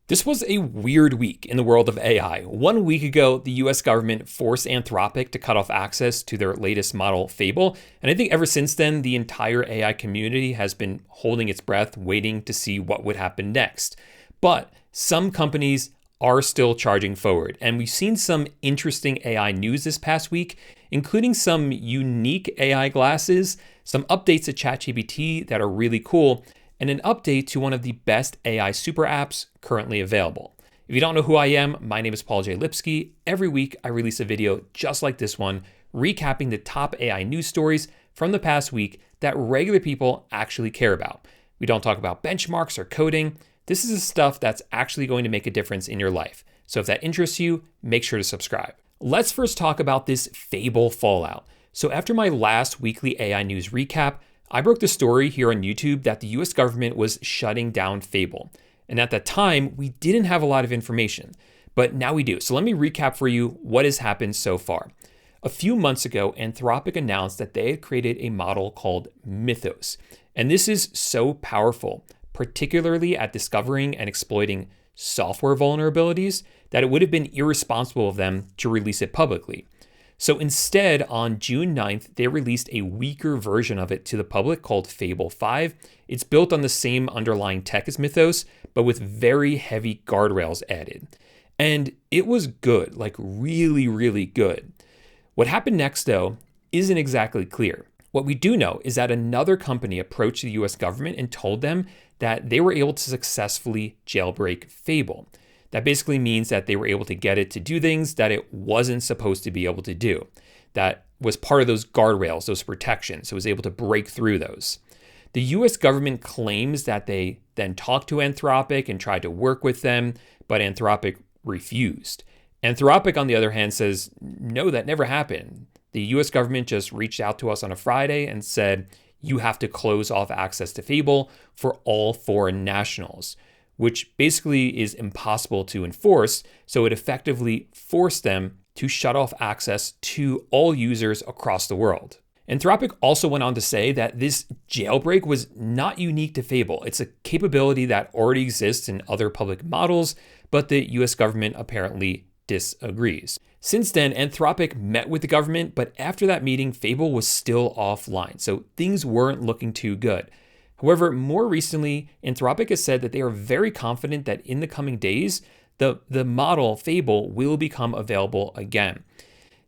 This was a weird week in the world of AI. 1 week ago, the US government forced Anthropic to cut off access to their latest model, Fable. And I think ever since then, the entire AI community has been holding its breath, waiting to see what would happen next. But some companies are still charging forward. And we've seen some interesting AI news this past week, including some unique AI glasses, some updates to ChatGPT that are really cool, and an update to one of the best AI super apps currently available. If you don't know who I am, my name is Paul J. Lipsky. Every week I release a video just like this one, recapping the top AI news stories from the past week that regular people actually care about. We don't talk about benchmarks or coding. This is the stuff that's actually going to make a difference in your life. So if that interests you, make sure to subscribe. Let's first talk about this Fable fallout. So after my last weekly AI news recap, I broke the story here on YouTube that the US government was shutting down Fable. And at that time, we didn't have a lot of information, but now we do. So let me recap for you what has happened so far. A few months ago, Anthropic announced that they had created a model called Mythos. And this is so powerful, particularly at discovering and exploiting software vulnerabilities, that it would have been irresponsible of them to release it publicly. So instead, on June 9th, they released a weaker version of it to the public called Fable 5. It's built on the same underlying tech as Mythos, but with very heavy guardrails added. And it was good, like really, really good. What happened next, though, isn't exactly clear. What we do know is that another company approached the US government and told them that they were able to successfully jailbreak Fable. That basically means that they were able to get it to do things that it wasn't supposed to be able to do. That was part of those guardrails, those protections. So it was able to break through those. The US government claims that they then talked to Anthropic and tried to work with them, but Anthropic refused. Anthropic, on the other hand, says, no, that never happened. The US government just reached out to us on a Friday and said, you have to close off access to Fable for all foreign nationals, which basically is impossible to enforce. So it effectively forced them to shut off access to all users across the world. Anthropic also went on to say that this jailbreak was not unique to Fable. It's a capability that already exists in other public models, but the US government apparently disagrees. Since then, Anthropic met with the government, but after that meeting, Fable was still offline. So things weren't looking too good. However, more recently, Anthropic has said that they are very confident that in the coming days, the model Fable will become available again.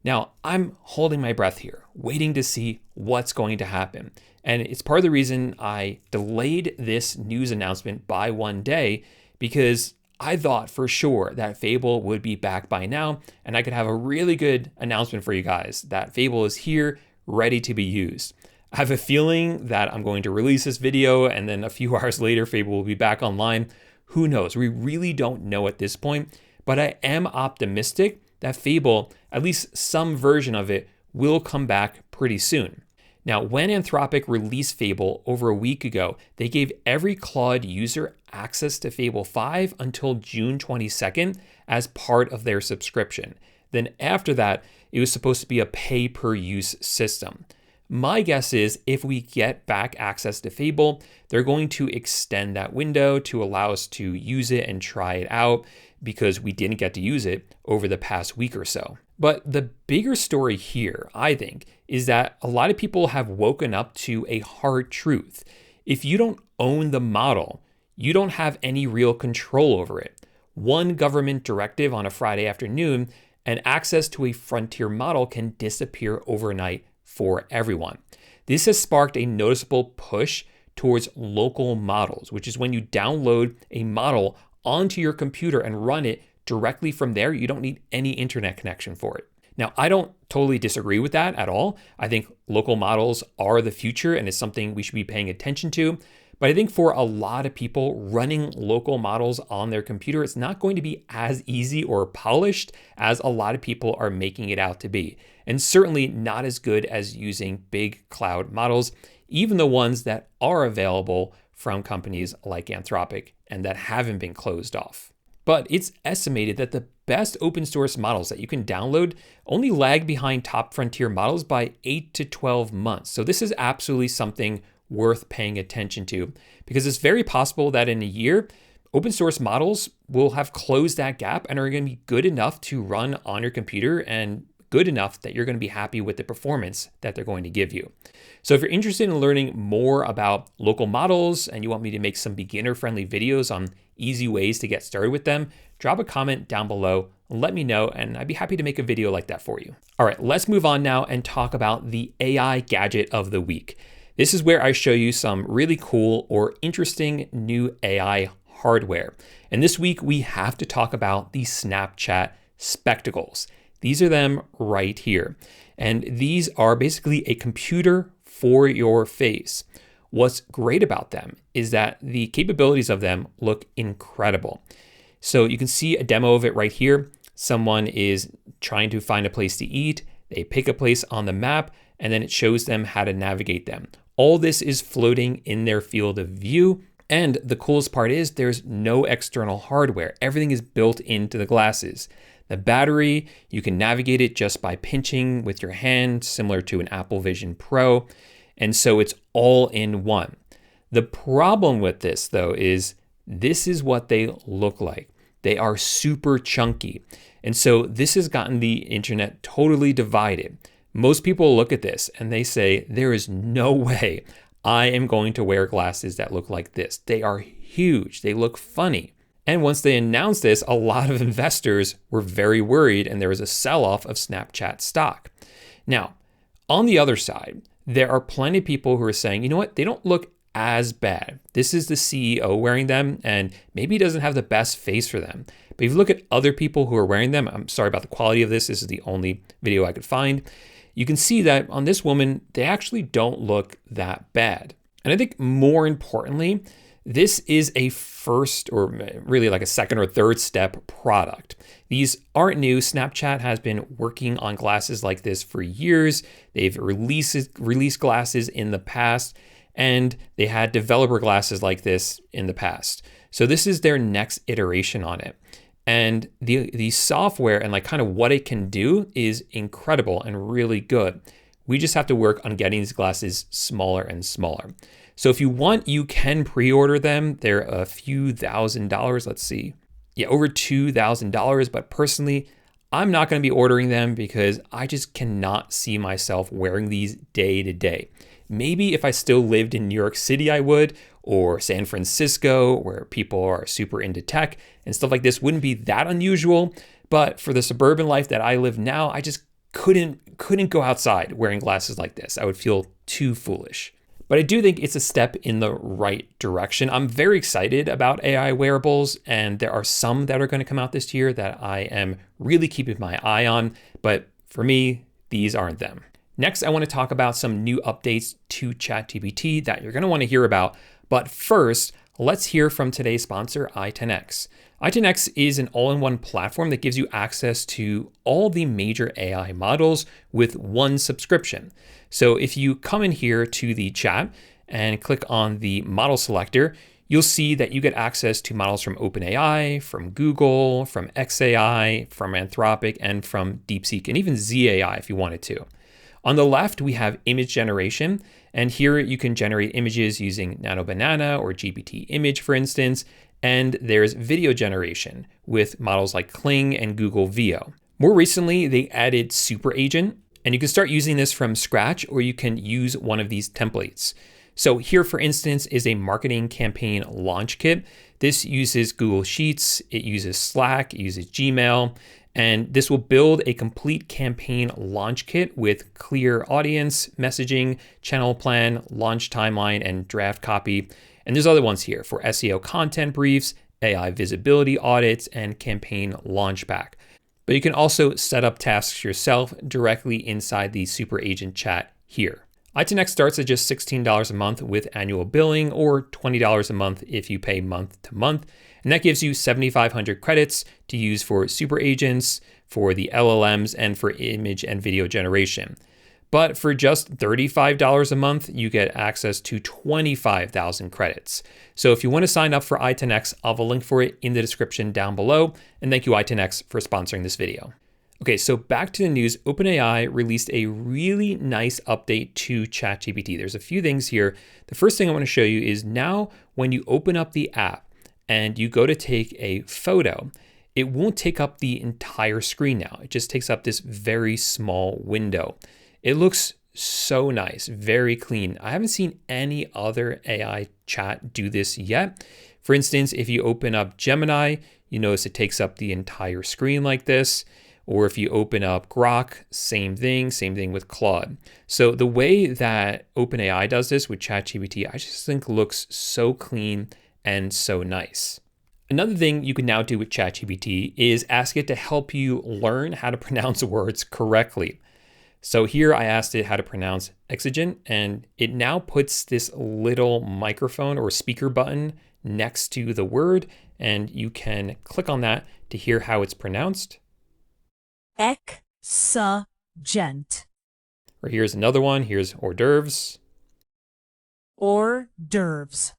Now, I'm holding my breath here, waiting to see what's going to happen. And it's part of the reason I delayed this news announcement by 1 day, because I thought for sure that Fable would be back by now, and I could have a really good announcement for you guys that Fable is here, ready to be used. I have a feeling that I'm going to release this video and then a few hours later, Fable will be back online. Who knows? We really don't know at this point, but I am optimistic that Fable, at least some version of it, will come back pretty soon. Now, when Anthropic released Fable over a week ago, they gave every Claude user access to Fable 5 until June 22nd as part of their subscription. Then after that, it was supposed to be a pay-per-use system. My guess is if we get back access to Fable, they're going to extend that window to allow us to use it and try it out because we didn't get to use it over the past week or so. But the bigger story here, I think, is that a lot of people have woken up to a hard truth. If you don't own the model, you don't have any real control over it. One government directive on a Friday afternoon and access to a frontier model can disappear overnight for everyone. This has sparked a noticeable push towards local models, which is when you download a model onto your computer and run it directly from there. You don't need any internet connection for it. Now, I don't totally disagree with that at all. I think local models are the future and it's something we should be paying attention to. But I think for a lot of people, running local models on their computer, it's not going to be as easy or polished as a lot of people are making it out to be. And certainly not as good as using big cloud models, even the ones that are available from companies like Anthropic and that haven't been closed off. But it's estimated that the best open source models that you can download only lag behind top frontier models by 8 to 12 months. So this is absolutely something worth paying attention to, because it's very possible that in a year, Open source models will have closed that gap and are going to be good enough to run on your computer and good enough that you're going to be happy with the performance that they're going to give you. So if you're interested in learning more about local models and you want me to make some beginner-friendly videos on easy ways to get started with them, drop a comment down below, let me know, and I'd be happy to make a video like that for you. All right, let's move on now and talk about the AI gadget of the week. This is where I show you some really cool or interesting new AI hardware. And this week we have to talk about the Snapchat spectacles. These are them right here. And these are basically a computer for your face. What's great about them is that the capabilities of them look incredible. So you can see a demo of it right here. Someone is trying to find a place to eat. They pick a place on the map, and then it shows them how to navigate them. All this is floating in their field of view. And the coolest part is there's no external hardware. Everything is built into the glasses. The battery, you can navigate it just by pinching with your hand, similar to an Apple Vision Pro. And so it's all in one. The problem with this, though, is this is what they look like. They are super chunky. And so this has gotten the internet totally divided. Most people look at this and they say, there is no way I am going to wear glasses that look like this. They are huge. They look funny. And once they announced this, a lot of investors were very worried and there was a sell-off of Snapchat stock. Now, on the other side, there are plenty of people who are saying, you know what, they don't look as bad. This is the CEO wearing them and maybe he doesn't have the best face for them. But if you look at other people who are wearing them, I'm sorry about the quality of this. This is the only video I could find. You can see that on this woman, they actually don't look that bad. And I think more importantly, this is a first or really like a second or third step product. These aren't new. Snapchat has been working on glasses like this for years. They've released glasses in the past, and they had developer glasses like this in the past. So this is their next iteration on it. And the software and like kind of what it can do is incredible and really good. We just have to work on getting these glasses smaller and smaller. So if you want, you can pre-order them. They're a few $1,000s. Let's see. Yeah, over $2,000. But personally, I'm not going to be ordering them because I just cannot see myself wearing these day to day. Maybe if I still lived in New York City, I would, or San Francisco, where people are super into tech and stuff like this wouldn't be that unusual. But for the suburban life that I live now, I just couldn't go outside wearing glasses like this. I would feel too foolish. But I do think it's a step in the right direction. I'm very excited about AI wearables, and there are some that are going to come out this year that I am really keeping my eye on. But for me, these aren't them. Next, I want to talk about some new updates to ChatGPT that you're going to want to hear about. But first, let's hear from today's sponsor, i10x. i10x is an all-in-one platform that gives you access to all the major AI models with one subscription. So if you come in here to the chat and click on the model selector, you'll see that you get access to models from OpenAI, from Google, from xAI, from Anthropic, and from DeepSeek, and even zAI if you wanted to. On the left, we have image generation, and here you can generate images using Nano Banana or GPT Image, for instance, and there's video generation with models like Kling and Google Veo. More recently, they added Super Agent, and you can start using this from scratch, or you can use one of these templates. So here, for instance, is a marketing campaign launch kit. This uses Google Sheets, it uses Slack, it uses Gmail, and this will build a complete campaign launch kit with clear audience, messaging, channel plan, launch timeline, and draft copy. And there's other ones here for SEO content briefs, AI visibility audits, and campaign launch pack. But you can also set up tasks yourself directly inside the Super Agent chat here. i10x starts at just $16 a month with annual billing, or $20 a month if you pay month to month. And that gives you 7,500 credits to use for super agents, for the LLMs, and for image and video generation. But for just $35 a month, you get access to 25,000 credits. So if you want to sign up for i10x, I'll have a link for it in the description down below. And thank you, i10x, for sponsoring this video. Okay, so back to the news. OpenAI released a really nice update to ChatGPT. There's a few things here. The first thing I want to show you is now when you open up the app and you go to take a photo, it won't take up the entire screen now. It just takes up this very small window. It looks so nice, very clean. I haven't seen any other AI chat do this yet. For instance, if you open up Gemini, you notice it takes up the entire screen like this. Or if you open up Grok, same thing with Claude. So the way that OpenAI does this with ChatGPT, I just think looks so clean and so nice. Another thing you can now do with ChatGPT is ask it to help you learn how to pronounce words correctly. So here I asked it how to pronounce exigent, and it now puts this little microphone or speaker button next to the word, and you can click on that to hear how it's pronounced. Exigent. Or here's another one. Here's hors d'oeuvres. Hors d'oeuvres.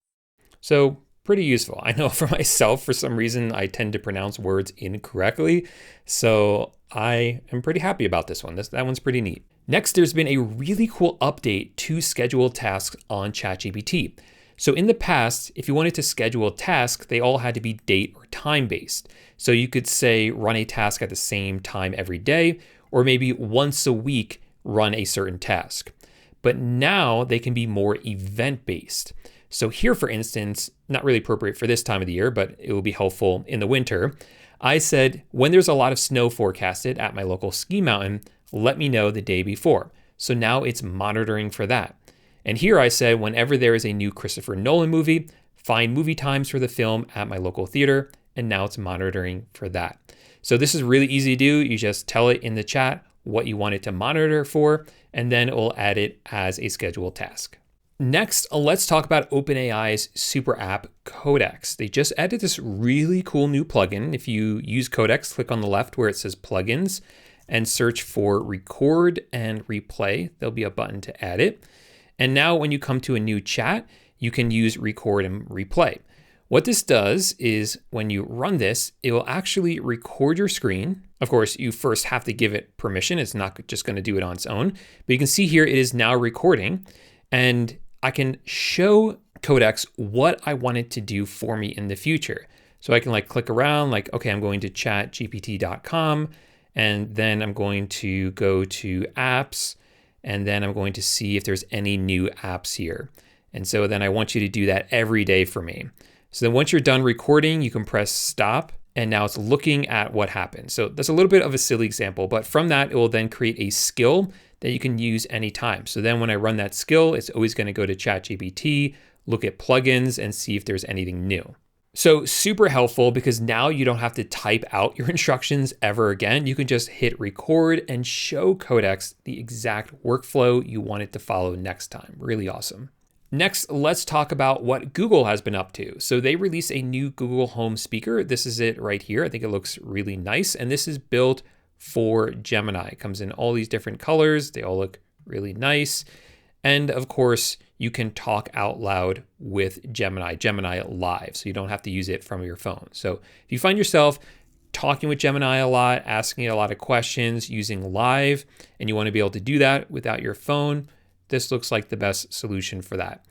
So pretty useful. I know for myself, for some reason, I tend to pronounce words incorrectly. So I am pretty happy about this one. That one's pretty neat. Next, there's been a really cool update to schedule tasks on ChatGPT. So in the past, if you wanted to schedule a task, they all had to be date or time based. So you could say run a task at the same time every day, or maybe once a week, run a certain task. But now they can be more event based. So here, for instance, not really appropriate for this time of the year, but it will be helpful in the winter. I said, when there's a lot of snow forecasted at my local ski mountain, let me know the day before. So now it's monitoring for that. And here I said, whenever there is a new Christopher Nolan movie, find movie times for the film at my local theater. And now it's monitoring for that. So this is really easy to do. You just tell it in the chat what you want it to monitor for, and then it will add it as a scheduled task. Next, let's talk about OpenAI's super app, Codex. They just added this really cool new plugin. If you use Codex, click on the left where it says plugins and search for record and replay. There'll be a button to add it. And now when you come to a new chat, you can use record and replay. What this does is when you run this, it will actually record your screen. Of course, you first have to give it permission. It's not just going to do it on its own. But you can see here it is now recording, and I can show Codex what I want it to do for me in the future. So I can click around, okay, I'm going to chatgpt.com, and then I'm going to go to apps, and then I'm going to see if there's any new apps here. And so then I want you to do that every day for me. So then once you're done recording, you can press stop, and now it's looking at what happened. So that's a little bit of a silly example, but from that, it will then create a skill that you can use anytime. So then when I run that skill, it's always going to go to ChatGPT, look at plugins, and see if there's anything new. So super helpful because now you don't have to type out your instructions ever again. You can just hit record and show Codex the exact workflow you want it to follow next time. Really awesome. Next, let's talk about what Google has been up to. So they released a new Google Home speaker. This is it right here. I think it looks really nice. And this is built for Gemini. It comes in all these different colors. They all look really nice. And of course, you can talk out loud with Gemini Live. So you don't have to use it from your phone. So if you find yourself talking with Gemini a lot, asking it a lot of questions using Live, and you want to be able to do that without your phone, this looks like the best solution for that.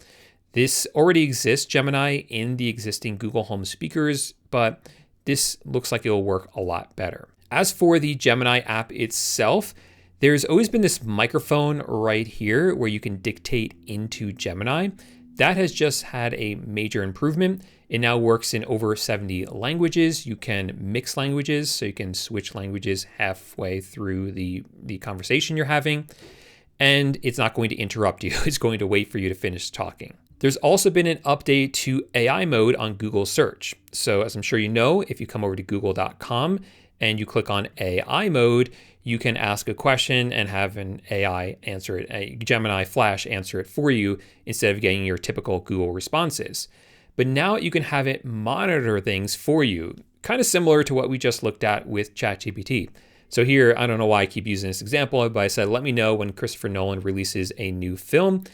This already exists, Gemini, in the existing Google Home speakers, but this looks like it will work a lot better. As for the Gemini app itself, there's always been this microphone right here where you can dictate into Gemini. That has just had a major improvement. It now works in over 70 languages. You can mix languages, so you can switch languages halfway through the conversation you're having. And it's not going to interrupt you. It's going to wait for you to finish talking. There's also been an update to AI mode on Google search. So as I'm sure you know, if you come over to google.com and you click on AI mode, you can ask a question and have an AI answer it, a Gemini Flash answer it for you instead of getting your typical Google responses. But now you can have it monitor things for you, kind of similar to what we just looked at with ChatGPT. So here, I don't know why I keep using this example, but I said, let me know when Christopher Nolan releases a new film.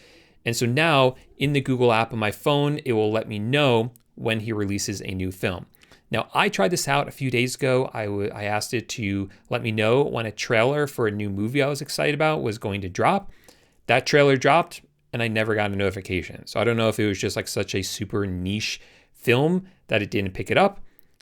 And so now in the Google app on my phone, it will let me know when he releases a new film. Now, I tried this out a few days ago. I asked it to let me know when a trailer for a new movie I was excited about was going to drop. That trailer dropped and I never got a notification. So I don't know if it was just like such a super niche film that it didn't pick it up,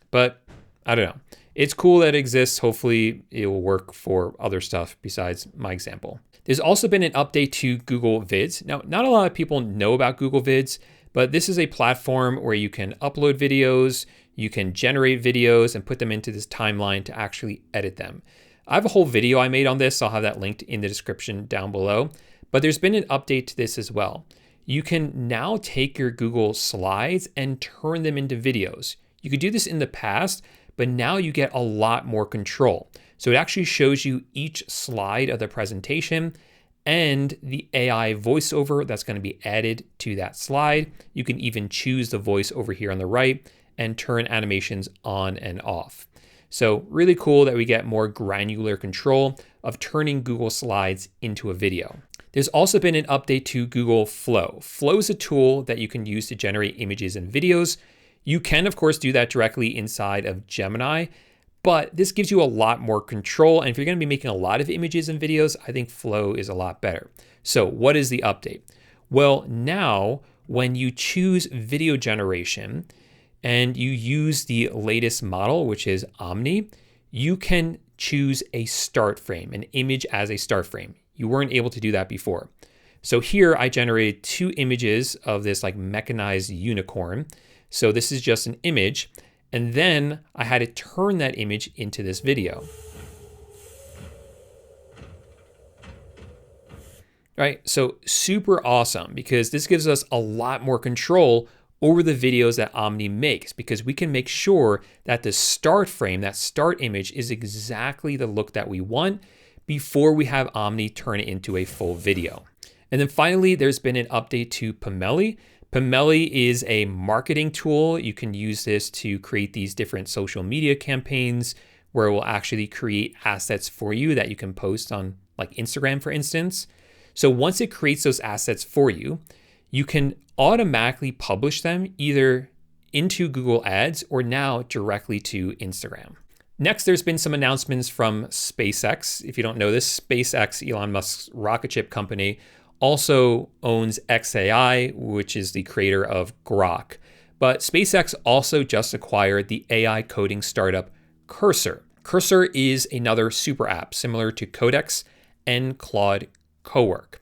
but I don't know. It's cool that it exists. Hopefully it will work for other stuff besides my example. There's also been an update to Google Vids. Now, not a lot of people know about Google Vids, but this is a platform where you can upload videos, you can generate videos and put them into this timeline to actually edit them. I have a whole video I made on this. I'll have that linked in the description down below. But there's been an update to this as well. You can now take your Google Slides and turn them into videos. You could do this in the past, but now you get a lot more control. So it actually shows you each slide of the presentation and the AI voiceover that's going to be added to that slide. You can even choose the voice over here on the right and turn animations on and off. So really cool that we get more granular control of turning Google Slides into a video. There's also been an update to Google Flow. Flow is a tool that you can use to generate images and videos. You can, of course, do that directly inside of Gemini, but this gives you a lot more control. And if you're going to be making a lot of images and videos, I think Flow is a lot better. So what is the update? Well, now when you choose video generation and you use the latest model, which is Omni, you can choose a start frame, an image as a start frame. You weren't able to do that before. So here I generated 2 images of this like mechanized unicorn. So this is just an image. And then I had to turn that image into this video. Right, so super awesome because this gives us a lot more control over the videos that Omni makes because we can make sure that the start frame, that start image is exactly the look that we want before we have Omni turn it into a full video. And then finally, there's been an update to Pomeli. Pomeli is a marketing tool. You can use this to create these different social media campaigns where it will actually create assets for you that you can post on like Instagram, for instance. So once it creates those assets for you, you can automatically publish them either into Google Ads or now directly to Instagram. Next, there's been some announcements from SpaceX. If you don't know this, SpaceX, Elon Musk's rocket ship company, also owns xAI, which is the creator of Grok. But SpaceX also just acquired the AI coding startup Cursor. Cursor is another super app similar to Codex and Claude Cowork.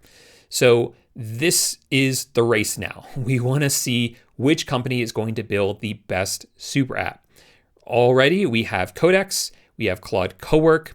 So this is the race now. We want to see which company is going to build the best super app. Already we have Codex, we have Claude Cowork.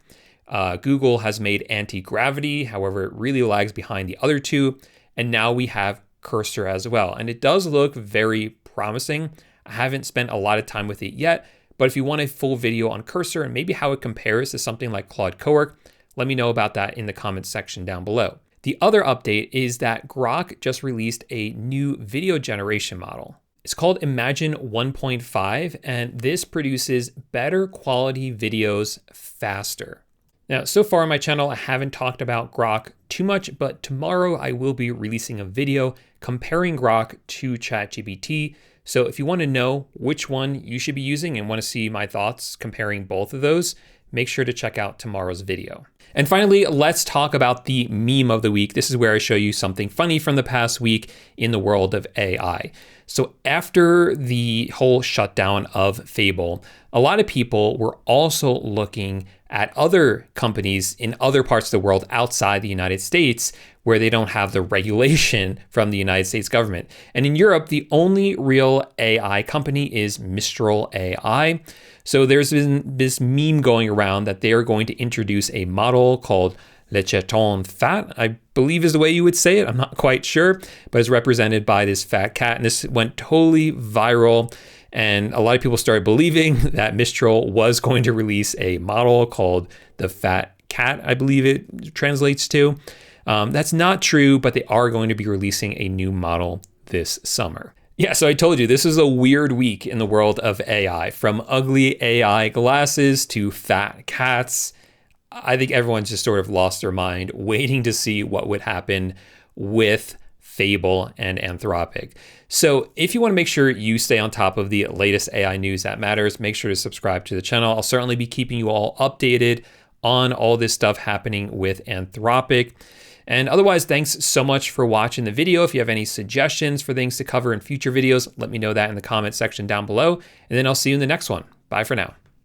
Google has made anti-gravity, however, it really lags behind the other two. And now we have Cursor as well. And it does look very promising. I haven't spent a lot of time with it yet, but if you want a full video on Cursor and maybe how it compares to something like Claude Cowork, let me know about that in the comments section down below. The other update is that Grok just released a new video generation model. It's called Imagine 1.5, and this produces better quality videos faster. Now, so far on my channel, I haven't talked about Grok too much, but tomorrow I will be releasing a video comparing Grok to ChatGPT. So if you want to know which one you should be using and want to see my thoughts comparing both of those, make sure to check out tomorrow's video. And finally, let's talk about the meme of the week. This is where I show you something funny from the past week in the world of AI. So after the whole shutdown of Fable, a lot of people were also looking at other companies in other parts of the world outside the United States where they don't have the regulation from the United States government. And in Europe, the only real AI company is Mistral AI. So there's been this meme going around that they are going to introduce a model called Le Chaton Fat, I believe is the way you would say it. I'm not quite sure, but it's represented by this fat cat. And this went totally viral. And a lot of people started believing that Mistral was going to release a model called the Fat Cat, I believe it translates to. That's not true, but they are going to be releasing a new model this summer. Yeah, so I told you, this is a weird week in the world of AI. From ugly AI glasses to fat cats. I think everyone's just sort of lost their mind waiting to see what would happen with Fable and Anthropic. So if you want to make sure you stay on top of the latest AI news that matters, make sure to subscribe to the channel. I'll certainly be keeping you all updated on all this stuff happening with Anthropic. And otherwise, thanks so much for watching the video. If you have any suggestions for things to cover in future videos, let me know that in the comment section down below. And then I'll see you in the next one. Bye for now.